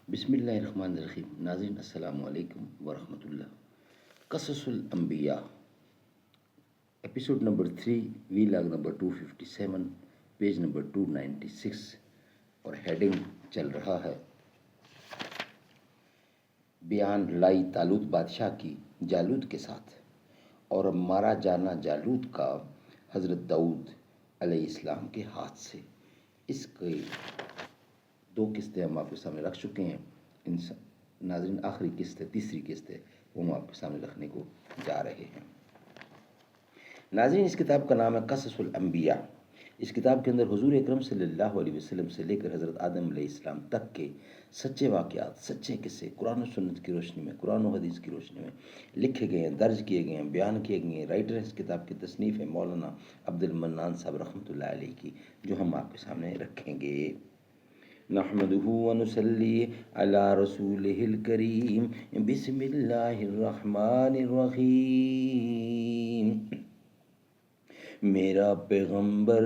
بسم اللہ الرحمن الرحیم. ناظرین السلام علیکم ورحمۃ اللہ. قصص الانبیاء ایپیسوڈ نمبر 3 وی لاگ نمبر 257 پیج نمبر 296 اور ہیڈنگ چل رہا ہے بیان لڑائی طالوت بادشاہ کی جالوت کے ساتھ اور مارا جانا جالوت کا حضرت داؤد علیہ السلام کے ہاتھ سے. اس کے دو قسطیں ہم آپ کے سامنے رکھ چکے ہیں. ناظرین آخری قسط ہے، تیسری قسط ہے، وہ ہم آپ کے سامنے رکھنے کو جا رہے ہیں. ناظرین اس کتاب کا نام ہے قصص الانبیاء. اس کتاب کے اندر حضور اکرم صلی اللہ علیہ وسلم سے لے کر حضرت آدم علیہ السلام تک کے سچے واقعات، سچے قصے قرآن و سنت کی روشنی میں، قرآن و حدیث کی روشنی میں لکھے گئے ہیں، درج کیے گئے ہیں، بیان کیے گئے ہیں. رائٹر اس کتاب کی تصنیف ہے مولانا عبد المنان صاحب رحمۃ اللہ علیہ کی، جو ہم آپ کے سامنے رکھیں گے. نحمده ونصلي على رسوله الكريم. بسم الله الرحمن الرحیم. میرا پیغمبر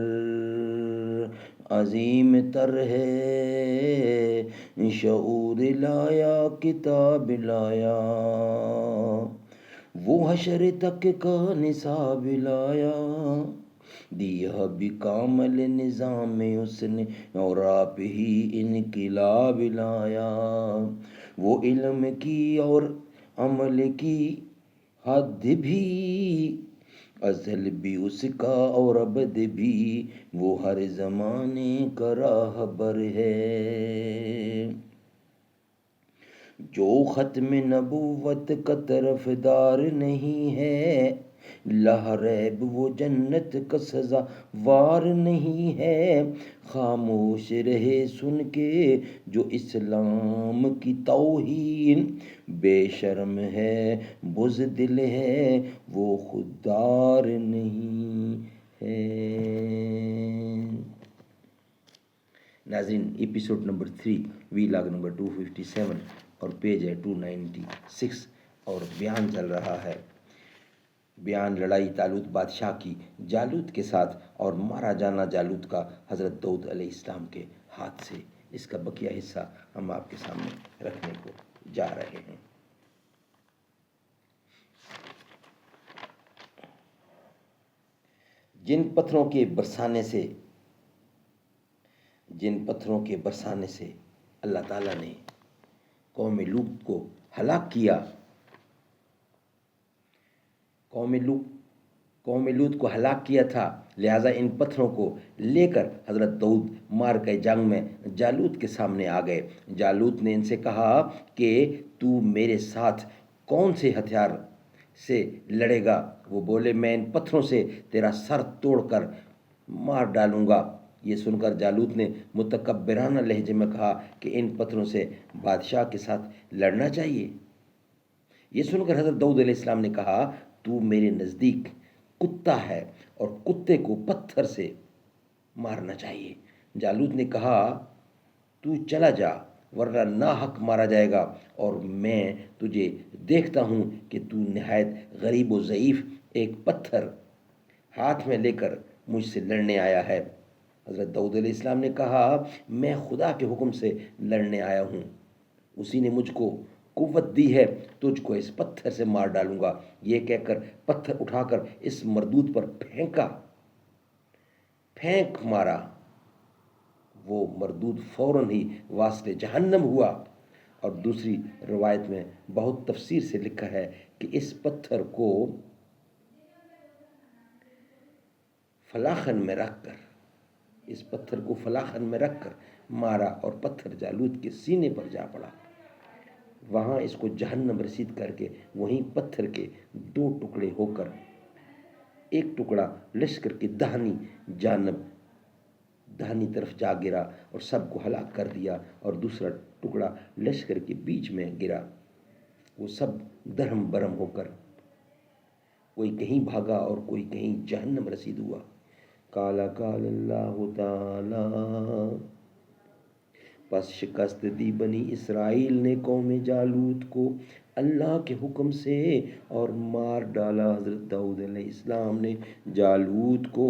عظیم تر ہے، شعور لایا کتاب لایا، وہ حشر تک کا نصاب لایا، دیا بھی کامل نظام اس نے اور آپ ہی انقلاب لایا. وہ علم کی اور عمل کی حد بھی ازل بھی اس کا اور ابد بھی، وہ ہر زمانے کا راہبر ہے. جو ختم نبوت کا طرفدار نہیں ہے، لا ریب وہ جنت کا سزاوار نہیں ہے. خاموش رہے سن کے جو اسلام کی توہین، بے شرم ہے، بزدل ہے، وہ خوددار نہیں ہے. ناظرین ایپیسوڈ نمبر 3 وی لاگ نمبر 257 اور پیج ہے 296 اور بیان چل رہا ہے بیان لڑائی طالوت بادشاہ کی جالوت کے ساتھ اور مارا جانا جالوت کا حضرت داؤد علیہ السلام کے ہاتھ سے. اس کا بقیہ حصہ ہم آپ کے سامنے رکھنے کو جا رہے ہیں. جن پتھروں کے برسانے سے اللہ تعالیٰ نے قوم لوط کو ہلاک کیا، قوم لوط کو ہلاک کیا تھا، لہٰذا ان پتھروں کو لے کر حضرت داؤد مار کے جنگ میں جالوت کے سامنے آ گئے. جالوت نے ان سے کہا کہ تو میرے ساتھ کون سے ہتھیار سے لڑے گا؟ وہ بولے میں ان پتھروں سے تیرا سر توڑ کر مار ڈالوں گا. یہ سن کر جالوت نے متکبرانہ لہجے میں کہا کہ ان پتھروں سے بادشاہ کے ساتھ لڑنا چاہیے. یہ سن کر حضرت داؤد علیہ السلام نے کہا تو میرے نزدیک کتا ہے اور کتے کو پتھر سے مارنا چاہیے. جالوت نے کہا تو چلا جا ورنہ ناحق مارا جائے گا، اور میں تجھے دیکھتا ہوں کہ تو نہایت غریب و ضعیف ایک پتھر ہاتھ میں لے کر مجھ سے لڑنے آیا ہے. حضرت داؤد علیہ السلام نے کہا میں خدا کے حکم سے لڑنے آیا ہوں، اسی نے مجھ کو قوت دی ہے، تجھ کو اس پتھر سے مار ڈالوں گا. یہ کہہ کر پتھر اٹھا کر اس مردود پر پھینک مارا. وہ مردود فوراً ہی واسطے جہنم ہوا. اور دوسری روایت میں بہت تفصیل سے لکھا ہے کہ اس پتھر کو فلاخن میں رکھ کر مارا اور پتھر جالوت کے سینے پر جا پڑا. وہاں اس کو جہنم رسید کر کے وہیں پتھر کے 2 ٹکڑے ہو کر ایک ٹکڑا لشکر کی دہنی طرف جا گرا اور سب کو ہلاک کر دیا، اور دوسرا ٹکڑا لشکر کے بیچ میں گرا. وہ سب درہم برہم ہو کر کوئی کہیں بھاگا اور کوئی کہیں جہنم رسید ہوا. قال اللہ تعالی پس شکست دی بنی اسرائیل نے قوم جالوت کو اللہ کے حکم سے اور مار ڈالا حضرت داؤد علیہ السلام نے جالوت کو.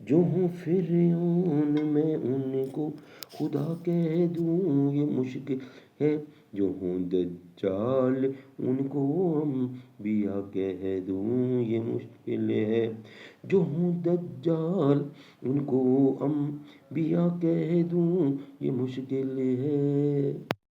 جو ہوں فرعون میں ان کو خدا کہہ دوں یہ مشکل ہے، جو ہوں دجال ان کو انبیاء کہہ دوں یہ مشکل ہے، جو ہوں دجال ان کو انبیاء کہہ دوں یہ مشکل ہے،